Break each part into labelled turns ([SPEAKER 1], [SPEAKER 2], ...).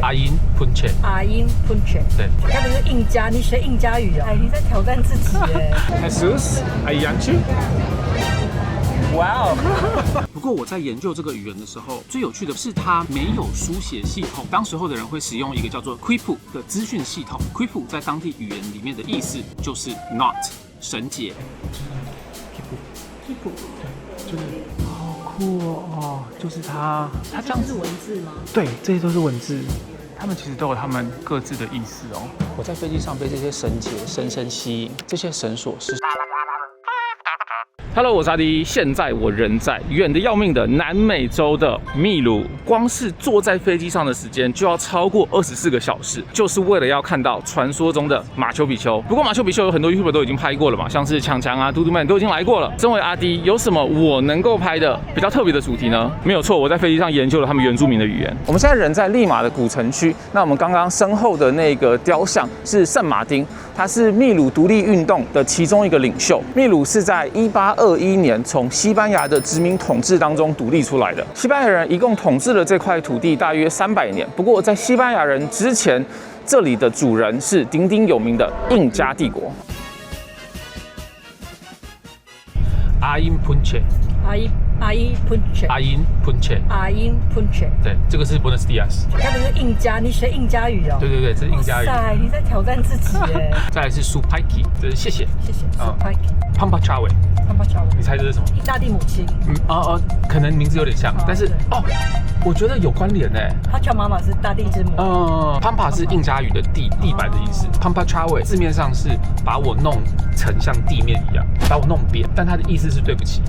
[SPEAKER 1] 阿音喷泉。
[SPEAKER 2] 阿音喷泉。
[SPEAKER 1] 对。
[SPEAKER 2] 该不是印加？你学印加语哦？哎，你在挑战自己耶。
[SPEAKER 1] Jesus， 阿阳去。哇哦！
[SPEAKER 3] 不过我在研究这个语言的时候，最有趣的是它没有书写系统。当时候的人会使用一个叫做 Quipu 的资讯系统。Quipu 在当地语言里面的意思就是 not 绳结。
[SPEAKER 1] Quipu，对，就是好酷哦，就是它
[SPEAKER 2] 这样是文字吗？
[SPEAKER 1] 对，这些都是文字。他们其实都有他们各自的意思哦。
[SPEAKER 3] 我在飞机上被这些绳结深深吸引，这些绳索是。Hello， 我是阿迪，现在我人在远的要命的南美洲的秘鲁，光是坐在飞机上的时间就要超过24个小时，就是为了要看到传说中的马丘比丘。不过马丘比丘有很多 YouTuber 都已经拍过了嘛，像是强强啊、嘟嘟man都已经来过了。身为阿迪，有什么我能够拍的比较特别的主题呢？没有错，我在飞机上研究了他们原住民的语言。我们现在人在利马的古城区，那我们刚刚身后的那个雕像是圣马丁，他是秘鲁独立运动的其中一个领袖。秘鲁是在1821年从西班牙的殖民统治当中独立出来的。西班牙人一共统治了这块土地大约300年。不过在西班牙人之前，这里的主人是鼎鼎有名的印加帝国。阿音喷泉。
[SPEAKER 2] 阿音喷泉。
[SPEAKER 3] 阿音喷泉。
[SPEAKER 2] 阿音喷泉。
[SPEAKER 3] 对，这个是 Buenos Dias。
[SPEAKER 2] 该不是印加？你学印加语哦？
[SPEAKER 3] 对对对，这是印加语。
[SPEAKER 2] 哇塞，你在挑战自己耶。
[SPEAKER 3] 再来是 Supaiki， 这是谢谢。
[SPEAKER 2] 谢谢。Supaiki。Pampa
[SPEAKER 3] Chawe。Pampa Chawe。你猜这是什么？
[SPEAKER 2] 大地母亲。
[SPEAKER 3] 可能名字有点像，但是我觉得有关联诶。
[SPEAKER 2] Pacha妈妈是大地之母。
[SPEAKER 3] Pampa 是印加语的地板的意思。Pampa Chawe 字面上是把我弄成像地面一样，把我弄扁，但它的意思是对不起。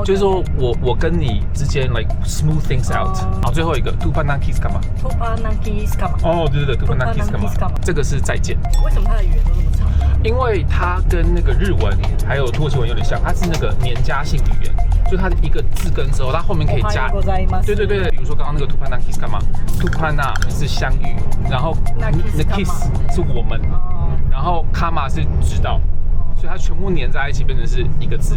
[SPEAKER 3] 就是说我跟你之间 like smooth things out。好，最后一个 Tupanakis Kama。Tupanakis
[SPEAKER 2] Kama。
[SPEAKER 3] 对对对 ，Tupanakis Kama。这个是再见。
[SPEAKER 2] 为什么它的语言都这么长？
[SPEAKER 3] 因为它跟那个日文还有土耳其文有点像，它是那个年加性语言，就它的一个字根之后，它后面可以加。对对对，比如说刚刚那个 Tupanakis Kama，Tupana 是相遇，然后那 kiss 是我们，然后 Kama 是知道。所以它全部粘在一起，变成是一个字。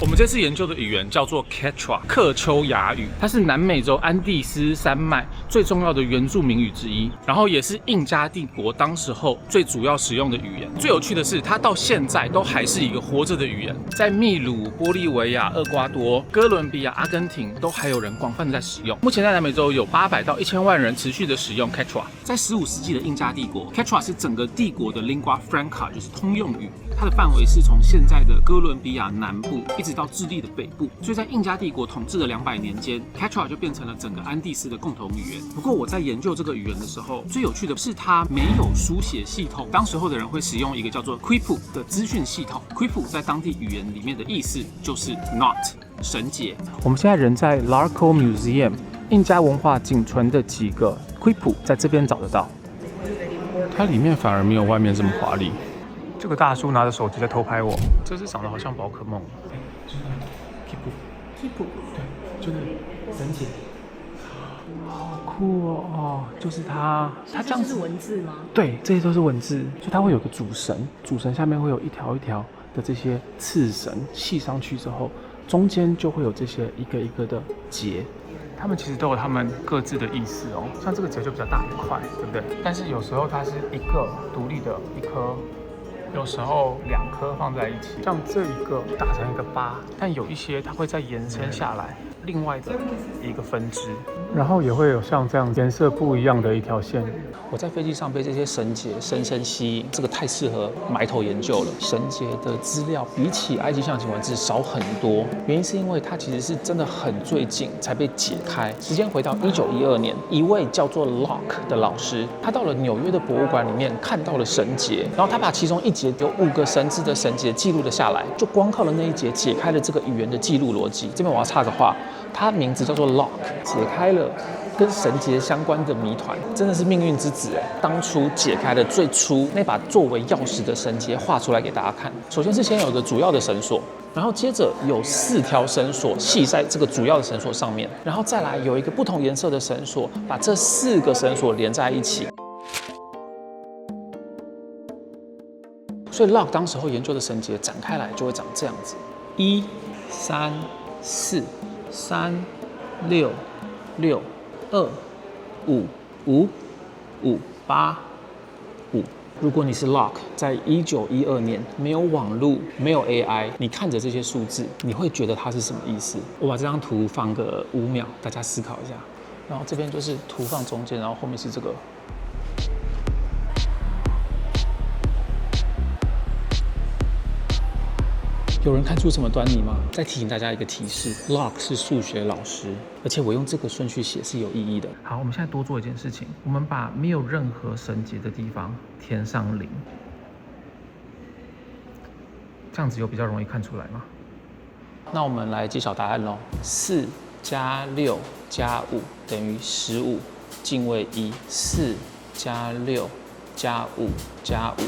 [SPEAKER 3] 我们这次研究的语言叫做 Quechua 克丘雅语，它是南美洲安第斯山脉最重要的原住民语之一，然后也是印加帝国当时候最主要使用的语言。最有趣的是，它到现在都还是一个活着的语言，在秘鲁、玻利维亚、厄瓜多、哥伦比亚、阿根廷都还有人广泛的在使用。目前在南美洲有800到1000万人持续的使用 Quechua。在15世纪的印加帝国 ，Quechua 是整个帝国的 lingua franca， 就是通用语。它的范围是从现在的哥伦比亚南部一直到智利的北部，所以在印加帝国统治的200年间 ，Quechua 就变成了整个安第斯的共同语言。不过我在研究这个语言的时候，最有趣的是它没有书写系统。当时候的人会使用一个叫做 Quipu 的资讯系统。Quipu 在当地语言里面的意思就是 not 绳结。我们现在人在 Larco Museum， 印加文化仅存的几个 Quipu 在这边找得到。它里面反而没有外面这么华丽。这个大叔拿着手机在偷拍我，这是长得好像宝可梦，就是 Kipu， 对，就是绳结，好酷哦！就是它这样子
[SPEAKER 2] 是文字吗？
[SPEAKER 3] 对，这些都是文字，所以它会有个主绳，主绳下面会有一条一条的这些刺绳系上去之后，中间就会有这些一个一个的结。他们其实都有他们各自的意思哦，像这个结就比较大一块，对不对？但是有时候它是一个独立的一颗。有时候2颗放在一起，像这一个打成一个8，但有一些它会再延伸下来，另外的一个分支，然后也会有像这样颜色不一样的一条线。我在飞机上被这些绳结深深吸引，这个太适合埋头研究了。绳结的资料比起埃及象形文字少很多，原因是因为它其实是真的很最近才被解开。时间回到1912年，一位叫做 Locke 的老师，他到了纽约的博物馆里面看到了绳结，然后他把其中一节有5个绳子的绳结记录了下来，就光靠了那一节解开了这个语言的记录逻辑。这边我要插个话，他名字叫做 Locke， 解开了跟绳结相关的谜团，真的是命运之子哎！当初解开了最初那把作为钥匙的绳结，画出来给大家看。首先是先有一个主要的绳索，然后接着有4条绳索系在这个主要的绳索上面，然后再来有一个不同颜色的绳索，把这4个绳索连在一起。所以 Locke 当时候研究的绳结展开来就会长这样子：1、3、4、3、6、6、2、5、558。如果你是 Locke， 在1912年没有网络、没有 AI， 你看着这些数字，你会觉得它是什么意思？我把这张图放个5秒，大家思考一下。然后这边就是图放中间，然后后面是这个。有人看出什么端倪吗？再提醒大家一个提示 ，Locke 是数学老师，而且我用这个顺序写是有意义的。好，我们现在多做一件事情，我们把没有任何绳结的地方填上0，这样子有比较容易看出来吗？那我们来揭晓答案咯。4加6加5等于15，进位1。4加6加5加5。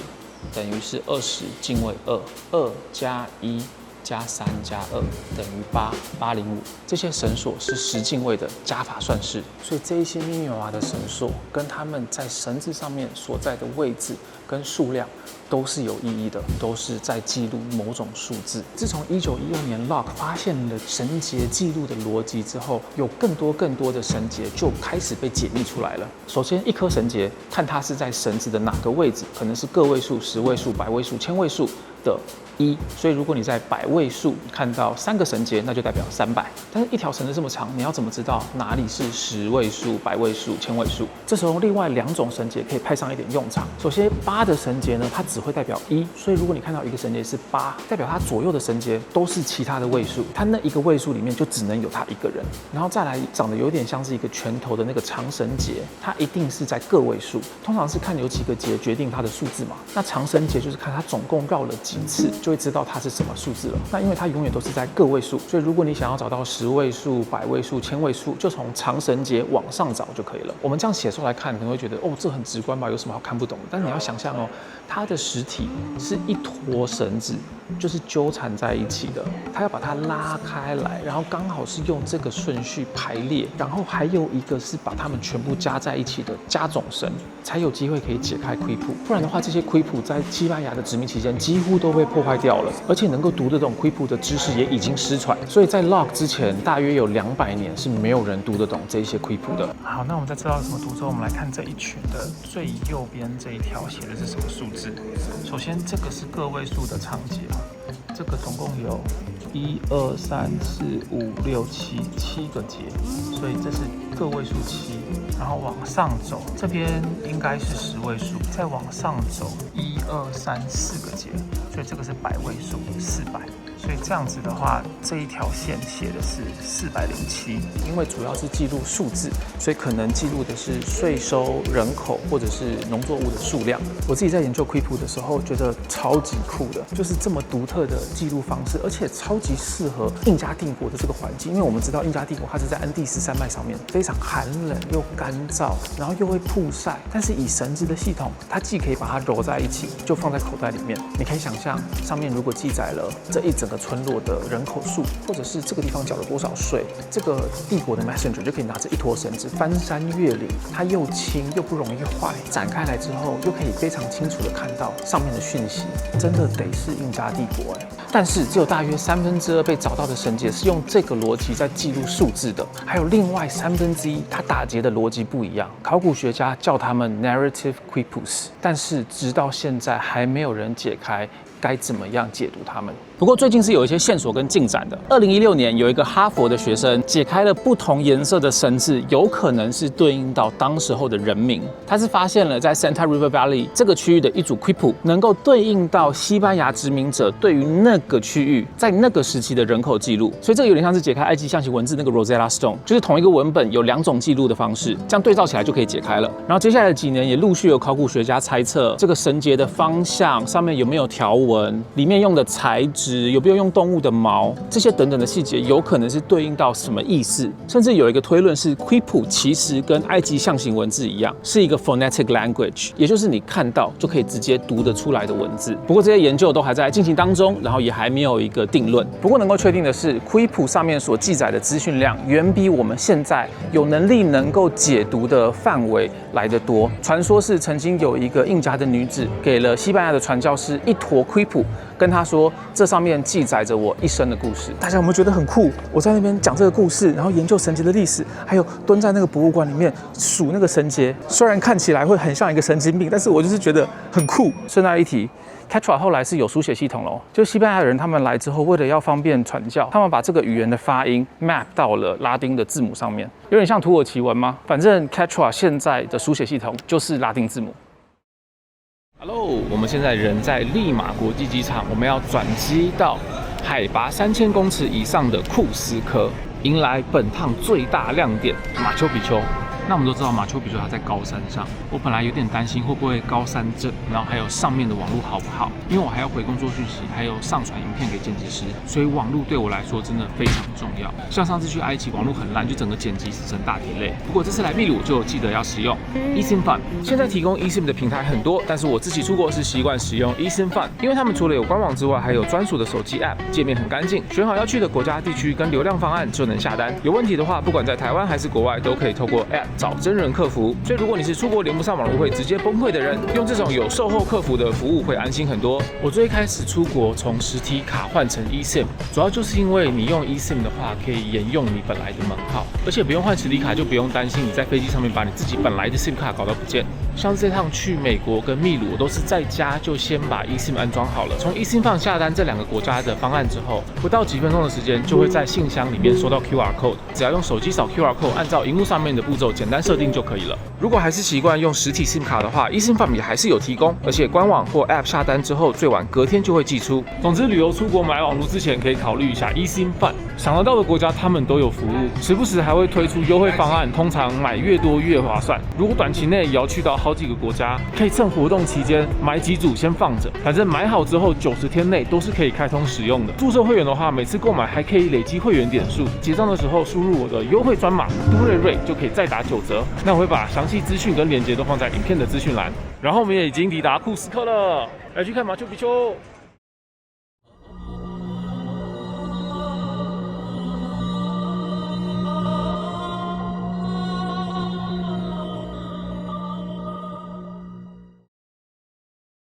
[SPEAKER 3] 等于是20，进位2。2加1加3加2等于8，805。这些绳索是10进位的加法算式，所以这一些密密麻麻的绳索跟它们在绳子上面所在的位置跟数量都是有意义的，都是在记录某种数字。自从1912年 Locke 发现了绳结记录的逻辑之后，有更多的绳结就开始被解密出来了。首先，一颗绳结看它是在绳子的哪个位置，可能是个位数、10位数、百位数、千位数的1，所以如果你在百位数看到3个绳结，那就代表300。但是一条绳子这么长，你要怎么知道哪里是10位数、百位数、千位数？这时候另外2种绳结可以派上一点用场。首先8的绳结呢，它只会代表1，所以如果你看到一个绳结是8，代表它左右的绳结都是其他的位数，它那一个位数里面就只能有它一个人。然后再来长得有点像是一个拳头的那个长绳结，它一定是在个位数，通常是看有几个结决定它的数字嘛。那长绳结就是看它总共绕了几次，就会知道它是什么数字了。那因为它永远都是在个位数，所以如果你想要找到10位数、百位数、千位数，就从长绳结往上找就可以了。我们这样写出来看，可能会觉得哦，这很直观吧，有什么好看不懂的？但是你要想象哦，它的实体是一坨绳子，就是纠缠在一起的。它要把它拉开来，然后刚好是用这个顺序排列，然后还有一个是把它们全部加在一起的加总绳，才有机会可以解开徽谱。不然的话，这些徽谱在西班牙的殖民期间几乎都被破坏掉了，而且能够读这种徽谱的知识也已经失传。所以在 Locke 之前，大约有200年是没有人读得懂这一些徽谱的。好，那我们在知道什么读之后，我们来看这一群的最右边这一条写的是什么数字。首先，这个是个位数的长节，这个总共有1、2、3、4、5、6、7个节，所以这是个位数7。然后往上走，这边应该是10位数，再往上走1、2、3、4个节，所以这个是百位数400。所以这样子的话，这一条线写的是407，因为主要是记录数字，所以可能记录的是税收、人口或者是农作物的数量。我自己在研究徽谱的时候，觉得超级酷的，就是这么独特的记录方式，而且超级适合印加帝国的这个环境。因为我们知道印加帝国它是在安第斯山脉上面，非常寒冷又干燥，然后又会曝晒，但是以绳子的系统，它既可以把它揉在一起，就放在口袋里面。你可以想象，上面如果记载了这一整个村落的人口数，或者是这个地方缴了多少税，这个帝国的 messenger 就可以拿着一坨绳子翻山越岭，它又轻又不容易坏，展开来之后又可以非常清楚的看到上面的讯息，真的得是印加帝国哎。但是只有大约2/3被找到的绳结是用这个逻辑在记录数字的，还有另外1/3它打结的逻辑不一样。考古学家叫它们 narrative quipus， 但是直到现在还没有人解开该怎么样解读它们。不过最近是有一些线索跟进展的。2016年有一个哈佛的学生解开了不同颜色的绳子，有可能是对应到当时候的人名。他是发现了在 Santa River Valley 这个区域的一组徽谱，能够对应到西班牙殖民者对于那个区域在那个时期的人口记录。所以这个有点像是解开埃及象形文字那个 Rosetta Stone， 就是同一个文本有2种记录的方式，这样对照起来就可以解开了。然后接下来的几年也陆续有考古学家猜测这个绳结的方向上面有没有条纹，里面用的材质有没有用动物的毛，这些等等的细节有可能是对应到什么意思。甚至有一个推论是徽谱其实跟埃及象形文字一样，是一个 phonetic language， 也就是你看到就可以直接读得出来的文字。不过这些研究都还在进行当中，然后也还没有一个定论。不过能够确定的是，徽谱上面所记载的资讯量远比我们现在有能力能够解读的范围来得多。传说是曾经有一个印加的女子给了西班牙的传教士一坨徽谱，跟他说这上上面记载着我一生的故事。大家有没有觉得很酷？我在那边讲这个故事，然后研究绳结的历史，还有蹲在那个博物馆里面数那个绳结。虽然看起来会很像一个神经病，但是我就是觉得很酷。顺带一提。Quechua 后来是有书写系统咯，就西班牙人他们来之后，为了要方便传教，他们把这个语言的发音 map 到了拉丁的字母上面，有点像土耳其文吗？反正 Quechua 现在的书写系统就是拉丁字母。Hello， 我们现在人在利马国际机场，我们要转机到海拔3000公尺以上的库斯科，迎来本趟最大亮点马丘比丘。那我们都知道马丘比丘它在高山上，我本来有点担心会不会高山症，然后还有上面的网络好不好，因为我还要回工作讯息，还有上传影片给剪辑师，所以网络对我来说真的非常重要。像上次去埃及网络很烂，就整个剪辑是成大体累。不过这次来秘鲁就记得要使用 eSIM Fun。现在提供 eSIM 的平台很多，但是我自己出国是习惯使用 eSIM Fun， 因为他们除了有官网之外，还有专属的手机 App， 界面很干净，选好要去的国家、地区跟流量方案就能下单。有问题的话，不管在台湾还是国外，都可以透过 App 找真人客服。所以如果你是出国连不上网络会直接崩溃的人，用这种有售后客服的服务会安心很多。我最开始出国从实体卡换成 eSIM， 主要就是因为你用 eSIM 的话，可以沿用你本来的门号，而且不用换实体卡，就不用担心你在飞机上面把你自己本来的 SIM 卡搞到不见。像是这趟去美国跟秘鲁，我都是在家就先把 eSIM 安装好了。从 eSIM 放下单这2个国家的方案之后，不到几分钟的时间，就会在信箱里面收到 QR code， 只要用手机扫 QR code， 按照荧幕上面的步骤简单设定就可以了。如果还是习惯用实体 SIM 卡的话 ，eSIM Fun 也还是有提供，而且官网或 App 下单之后，最晚隔天就会寄出。总之，旅游出国买网络之前，可以考虑一下 eSIM Fun。想得到的国家他们都有服务，时不时还会推出优惠方案，通常买越多越划算。如果短期内也要去到好几个国家，可以趁活动期间买几组先放着，反正买好之后90天内都是可以开通使用的。注册会员的话，每次购买还可以累积会员点数，结账的时候输入我的优惠专码杜瑞瑞就可以再打9折。那我会把详细资讯跟链接都放在影片的资讯栏。然后我们也已经抵达库斯科了，来去看马丘比丘。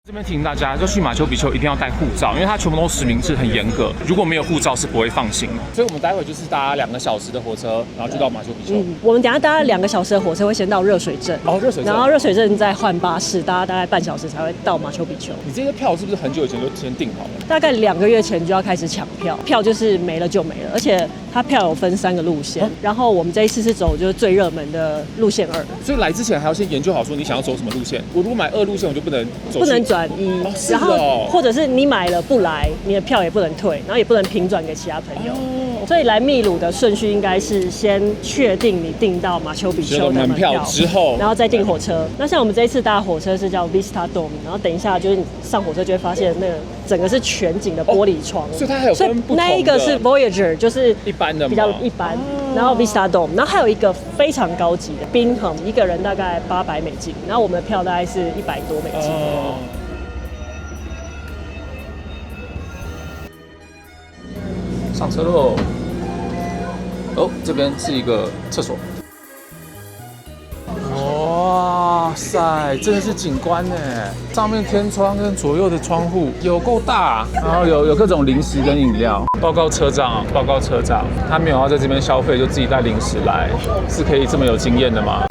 [SPEAKER 3] 这边提醒大家，要去马丘比丘一定要带护照，因为它全部都实名制，很严格。如果没有护照是不会放行的。所以我们待会就是搭2个小时的火车，然后就到马丘比丘。
[SPEAKER 2] 我们等一下搭2个小时的火车会先到热水镇，
[SPEAKER 3] 热水镇，
[SPEAKER 2] 然后热水镇再换巴士，搭大概半小时才会到马丘比丘。
[SPEAKER 3] 你这些票是不是很久以前就先订好了？
[SPEAKER 2] 大概2个月前就要开始抢票，票就是没了就没了，而且它票有分3个路线，然后我们这一次是走就是最热门的路线2，
[SPEAKER 3] 所以来之前还要先研究好说你想要走什么路线。我如果买2路线，我就不能
[SPEAKER 2] 转1。然后或者是你买了不来，你的票也不能退，然后也不能平转给其他朋友。所以来秘鲁的顺序应该是先确定你订到马丘比丘的门票
[SPEAKER 3] 之后，
[SPEAKER 2] 然后再订火车。那像我们这一次搭的火车是叫 Vista Dome， 然后等一下就是你上火车就会发现那个整个是全景的玻璃窗，
[SPEAKER 3] 所以它还有分不同的。
[SPEAKER 2] 那一个是 Voyager， 就是
[SPEAKER 3] 一般的
[SPEAKER 2] 比较一般，然后 Vista Dome， 然后还有一个非常高级的宾航，一个人大概800美金，然后我们的票大概是100多美金。
[SPEAKER 3] 上车喽！这边是一个厕所。哇塞，真的是景观呢！上面天窗跟左右的窗户有够大，然后有各种零食跟饮料。报告车长，他没有要在这边消费，就自己带零食来，是可以这么有经验的吗？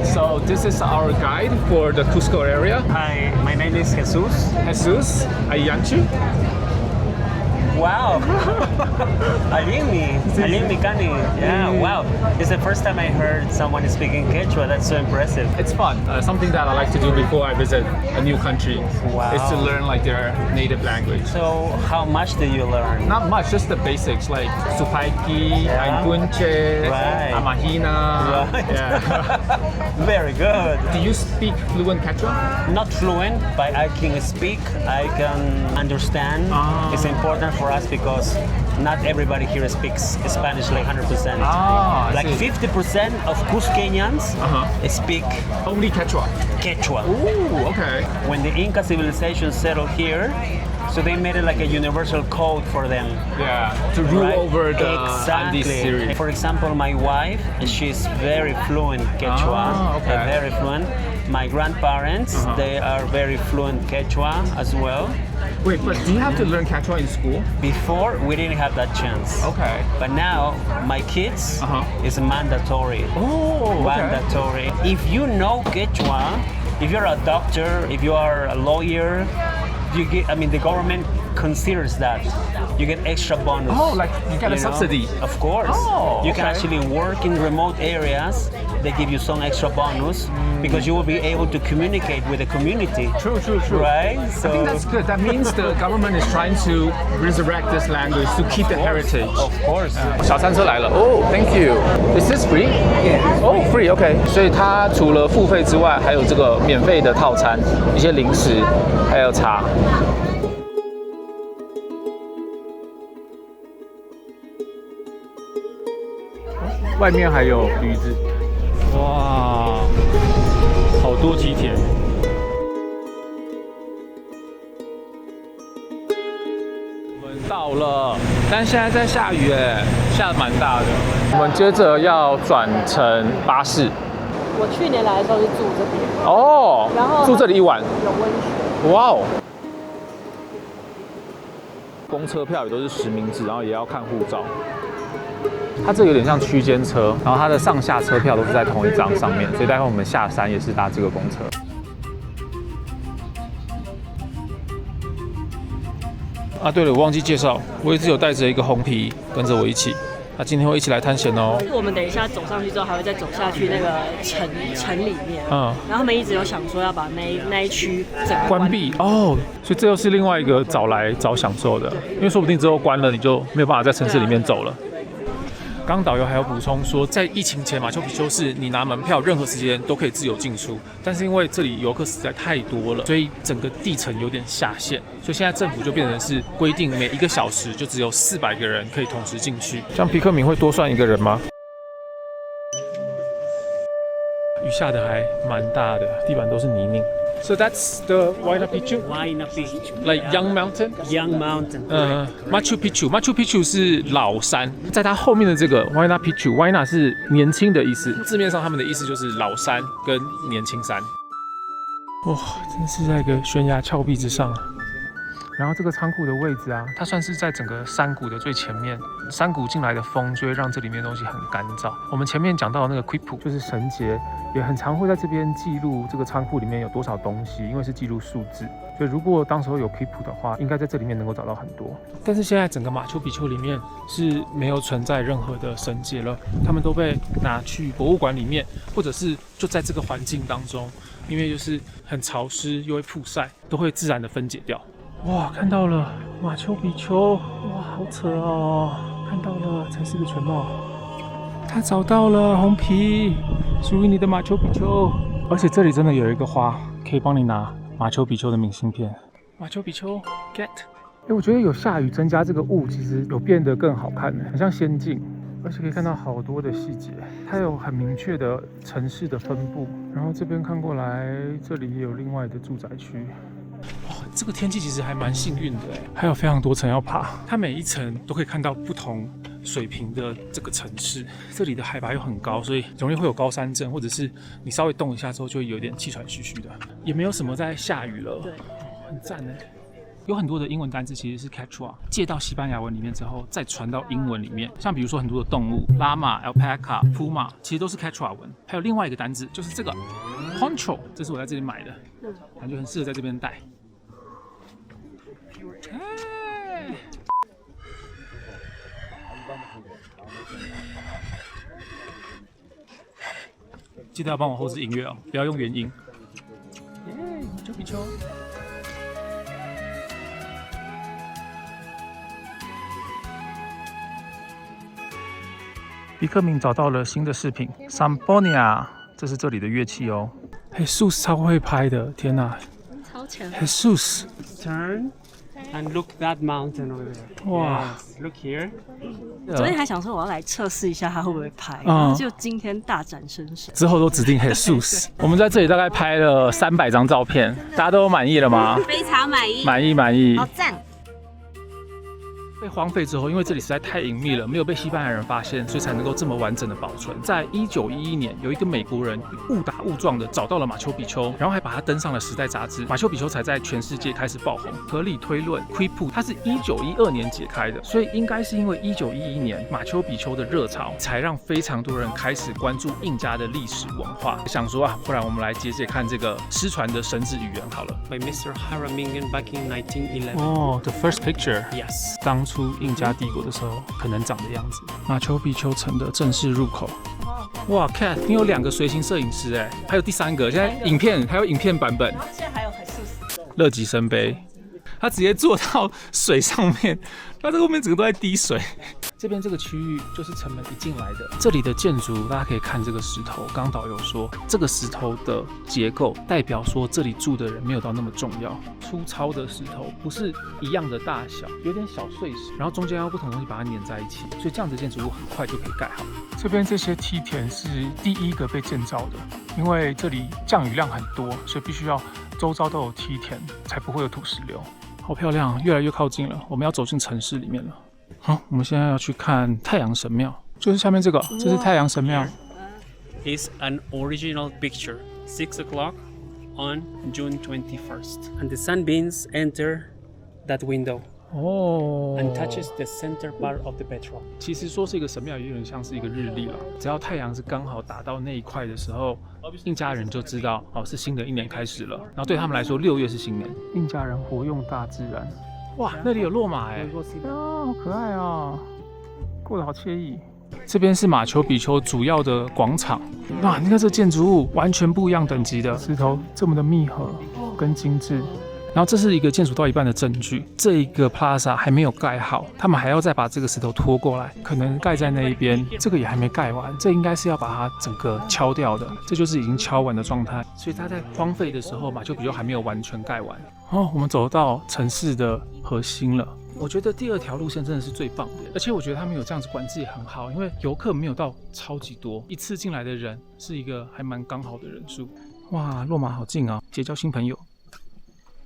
[SPEAKER 3] So this is our guide for the Cusco area.
[SPEAKER 4] Hi, my name is Jesus.
[SPEAKER 3] Jesus Ayanchi.
[SPEAKER 4] Wow. Alimi Kani. Yeah, wow. It's the first time I heard someone speaking Quechua. That's so impressive.
[SPEAKER 3] It's fun. Something that I like to do before I visit a new country is to learn like their native language.
[SPEAKER 4] So how much do you learn?
[SPEAKER 3] Not much, just the basics like supaiki, ainpunche, amahina.
[SPEAKER 4] Right.
[SPEAKER 3] Yeah.
[SPEAKER 4] Very good.
[SPEAKER 3] Do you speak fluent Quechua?
[SPEAKER 4] Not fluent, but I can speak. I can understand. It's important for us because not everybody here speaks Spanish like 100%. Like 50% of Cusqueñans speak
[SPEAKER 3] only Quechua. Ooh, okay.
[SPEAKER 4] When the Inca civilization settled here, so they made it like a universal code for them.
[SPEAKER 3] Yeah, to rule over the Andes series.
[SPEAKER 4] For example, my wife, she's very fluent Quechua, very fluent. My grandparents, they are very fluent Quechua as well.
[SPEAKER 3] Wait, but do you have to learn Quechua in school?
[SPEAKER 4] Before, we didn't have that chance.
[SPEAKER 3] Okay.
[SPEAKER 4] But now, my kids is mandatory.
[SPEAKER 3] Oh, okay.
[SPEAKER 4] Mandatory. If you know Quechua, if you're a doctor, if you are a lawyer, you get, I mean, the government considers that. You get extra bonus.
[SPEAKER 3] Oh, like you get a subsidy?
[SPEAKER 4] Of course.
[SPEAKER 3] Oh,
[SPEAKER 4] you can actually work in remote areas. They give you some extra bonus because you will be able to communicate with the community.
[SPEAKER 3] True.
[SPEAKER 4] Right? So
[SPEAKER 3] I think that's good. That means the government is trying to resurrect this language to keep the heritage.
[SPEAKER 4] Of course.
[SPEAKER 3] 小餐车来了哦 ，Thank you. Is this free? Oh, free. OK. 所以它除了付费之外，还有这个免费的套餐，一些零食，还有茶。外面还有驴子，哇，好多梯田。我们到了，但现在在下雨哎，下得蛮大的。我们接着要转乘巴士。
[SPEAKER 2] 我去年来的时候是住这边
[SPEAKER 3] 哦，
[SPEAKER 2] 然后
[SPEAKER 3] 住这里一晚。
[SPEAKER 2] 有温泉。
[SPEAKER 3] 哇哦！公车票也都是实名制，然后也要看护照。它这有点像区间车，然后它的上下车票都是在同一张上面，所以待会我们下山也是搭这个公车。啊，对了，我忘记介绍，我一直有带着一个红皮跟着我一起，他今天会一起来探险哦。
[SPEAKER 2] 我们等一下走上去之后，还会再走下去那个城里面。然后他们一直有想说要把那一区整个
[SPEAKER 3] 关闭哦，所以这又是另外一个早来早享受的，因为说不定之后关了，你就没有办法在城市里面走了。刚导游还有补充说，在疫情前马丘比丘是你拿门票任何时间都可以自由进出，但是因为这里游客实在太多了，所以整个地层有点下陷，所以现在政府就变成是规定每1个小时就只有400个人可以同时进去。这样皮克敏会多算1个人吗？雨下的还蛮大的，地板都是泥泞。So that's the Huayna Picchu?
[SPEAKER 4] Huayna Picchu.
[SPEAKER 3] Like Young Mountain?
[SPEAKER 4] Young Mountain.
[SPEAKER 3] Machu Picchu 是老山，在它后面的这个 Huayna Picchu，Huayna 是年轻的意思，字面上他们的意思就是老山跟年轻山。哇，真的是在一个悬崖峭壁之上。然后这个仓库的位置啊，它算是在整个山谷的最前面，山谷进来的风就会让这里面的东西很干燥。我们前面讲到的那个 Quipu 就是绳结，也很常会在这边记录这个仓库里面有多少东西，因为是记录数字。所以如果当时候有 Quipu 的话，应该在这里面能够找到很多。但是现在整个马丘比丘里面是没有存在任何的绳结了，他们都被拿去博物馆里面，或者是就在这个环境当中，因为就是很潮湿又会曝晒，都会自然的分解掉。哇，看到了马丘比丘，哇，好扯哦！看到了，才是个全貌。他找到了红皮，属于你的马丘比丘。而且这里真的有一个花，可以帮你拿马丘比丘的明信片。马丘比丘 ，get。我觉得有下雨增加这个雾，其实有变得更好看，很像仙境。而且可以看到好多的细节，它有很明确的城市的分布。然后这边看过来，这里也有另外的住宅区。哇，这个天气其实还蛮幸运的，还有非常多层要爬，它每一层都可以看到不同水平的这个城市。这里的海拔又很高，所以容易会有高山症，或者是你稍微动一下之后就会有点气喘吁吁的。也没有什么在下雨了，
[SPEAKER 2] 对，
[SPEAKER 3] 很赞哎。有很多的英文单字其实是 Quechua 借到西班牙文里面之后，再传到英文里面。像比如说很多的动物，拉玛、alpaca、puma， 其实都是 Quechua 文。还有另外一个单字就是这个 poncho， 这是我在这里买的，感觉很适合在这边戴。记得要帮我后置音乐哦，不要用原音。耶，马丘比丘。皮克敏找到了新的饰品 ，Sambonia， 这是这里的乐器哦。Jesus 超会拍的，天哪！
[SPEAKER 2] 超强。
[SPEAKER 3] Jesus
[SPEAKER 4] Turn and look that mountain over there.
[SPEAKER 3] 哇
[SPEAKER 4] Yes, look here.
[SPEAKER 2] 昨天还想说我要来测试一下他会不会拍，然后就今天大展身手。
[SPEAKER 3] 之后都指定 Jesus。我们在这里大概拍了300张照片，大家都满意了吗？
[SPEAKER 5] 非常满意，
[SPEAKER 3] 满意。
[SPEAKER 5] 好赞。
[SPEAKER 3] 被荒废之后，因为这里实在太隐秘了，没有被西班牙人发现，所以才能够这么完整的保存。在1911年，有一个美国人误打误撞的找到了马丘比丘，然后还把它登上了《时代》杂志，马丘比丘才在全世界开始爆红。合理推论 ，Quipu 它是1912年解开的，所以应该是因为1911年马丘比丘的热潮，才让非常多人开始关注印加的历史文化。想说啊，不然我们来解解看这个失传的神祇语言好了。
[SPEAKER 4] By Mr. Haramingan back in 1911.
[SPEAKER 3] 哦 ，The first picture.
[SPEAKER 4] Yes.
[SPEAKER 3] 当初印加帝国的时候可能长的样子。马丘比丘城的正式入口。哇 ，Cat， 你有2个随行摄影师哎，还有第3个，现在影片还有影片版本。
[SPEAKER 2] 现在还有很素食。
[SPEAKER 3] 乐极生悲，他直接坐到水上面，他这后面整个都在滴水。这边这个区域就是城门一进来的，这里的建筑大家可以看这个石头。刚刚导游说，这个石头的结构代表说这里住的人没有到那么重要。粗糙的石头不是一样的大小，有点小碎石，然后中间要不同东西把它粘在一起，所以这样的建筑物很快就可以盖好。这边这些梯田是第一个被建造的，因为这里降雨量很多，所以必须要周遭都有梯田，才不会有土石流。好漂亮，越来越靠近了，我们要走进城市里面了。好，我们现在要去看太阳神庙，就是下面这个，这是太阳神庙。
[SPEAKER 4] Is an original picture. 6 o'clock on June 21st, and the sunbeams enter that window.
[SPEAKER 3] 哦
[SPEAKER 4] And touches the center part of the petrol.
[SPEAKER 3] 其实说是一个神庙，也有点像是一个日历了。只要太阳是刚好打到那一块的时候，印加人就知道哦是新的一年开始了。然后对他们来说，6月是新年。印加人活用大自然。哇，那里有落马哎，好可爱啊，过得好惬意。这边是马丘比丘主要的广场。哇，你看这建筑物完全不一样等级的石头，这么的密合跟精致。然后这是一个建筑到一半的证据，这一个 plaza 还没有盖好，他们还要再把这个石头拖过来，可能盖在那一边，这个也还没盖完，这应该是要把它整个敲掉的，这就是已经敲完的状态，所以它在荒废的时候，马丘比丘还没有完全盖完。哦，我们走到城市的核心了。我觉得第2条路线真的是最棒的，而且我觉得他们有这样子管制也很好，因为游客没有到超级多，一次进来的人是一个还蛮刚好的人数。哇，落马好近啊，结交新朋友。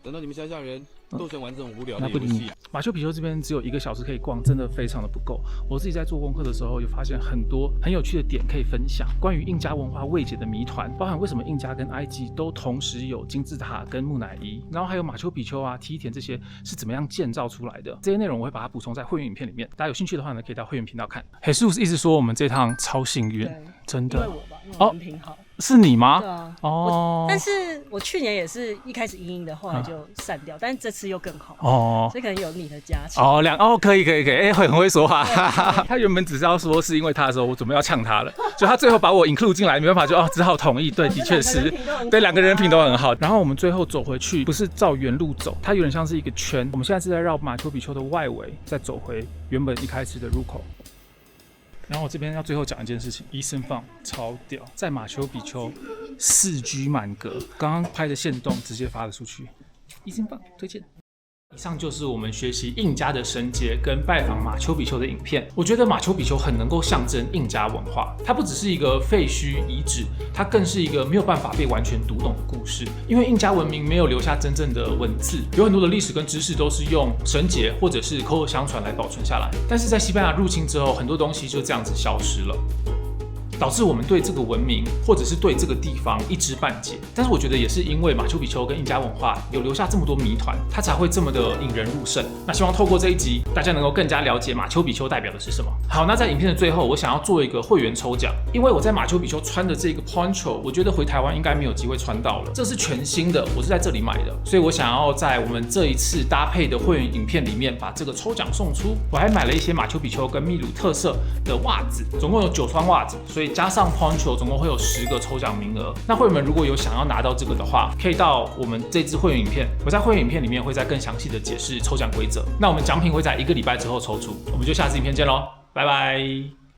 [SPEAKER 5] 等到你们乡下人都想玩这种无聊的
[SPEAKER 3] 那不理你。马丘比丘这边只有1个小时可以逛，真的非常的不够。我自己在做功课的时候，有发现很多很有趣的点可以分享。关于印加文化未解的谜团，包含为什么印加跟埃及都同时有金字塔跟木乃伊，然后还有马丘比丘啊、梯田这些是怎么样建造出来的。这些内容我会把它补充在会员影片里面，大家有兴趣的话呢，可以到会员频道看。Jesus 一直说我们这趟超幸运，真的。
[SPEAKER 2] 因为我吧，因为我人品好。
[SPEAKER 3] 是你吗？
[SPEAKER 2] 对啊，
[SPEAKER 3] 哦，
[SPEAKER 2] 但是我去年也是一开始阴的，后来就散掉，但是这次又更好
[SPEAKER 3] 哦，
[SPEAKER 2] 所以可能有你的加持
[SPEAKER 3] 哦，可以，哎，很会说话。他原本只是要说是因为他的时候，我准备要呛他了，就他最后把我 include 进来，没办法就只好同意。对，的确是，对，2个人品都很好。然后我们最后走回去，不是照原路走，它有点像是一个圈。我们现在是在绕马丘比丘的外围，再走回原本一开始的入口。然后我这边要最后讲一件事情，医生放超屌，在马丘比丘4G 满格，刚刚拍的限动直接发了出去，医生放推荐。以上就是我们学习印加的绳结跟拜访马丘比丘的影片。我觉得马丘比丘很能够象征印加文化，它不只是一个废墟遗址，它更是一个没有办法被完全读懂的故事。因为印加文明没有留下真正的文字，有很多的历史跟知识都是用绳结或者是口口相传来保存下来。但是在西班牙入侵之后，很多东西就这样子消失了。导致我们对这个文明或者是对这个地方一知半解。但是我觉得也是因为马丘比丘跟印加文化有留下这么多谜团，它才会这么的引人入胜。那希望透过这一集，大家能够更加了解马丘比丘代表的是什么。好，那在影片的最后，我想要做一个会员抽奖，因为我在马丘比丘穿的这个 poncho， 我觉得回台湾应该没有机会穿到了，这是全新的，我是在这里买的，所以我想要在我们这一次搭配的会员影片里面把这个抽奖送出。我还买了一些马丘比丘跟秘鲁特色的袜子，总共有9双袜子，所以加上 poncho 总共会有10个抽奖名额。那会员们如果有想要拿到这个的话，可以到我们这支会员影片，我在会员影片里面会再更详细的解释抽奖规则。那我们奖品会在1个礼拜之后抽出，我们就下次影片见喽，拜拜。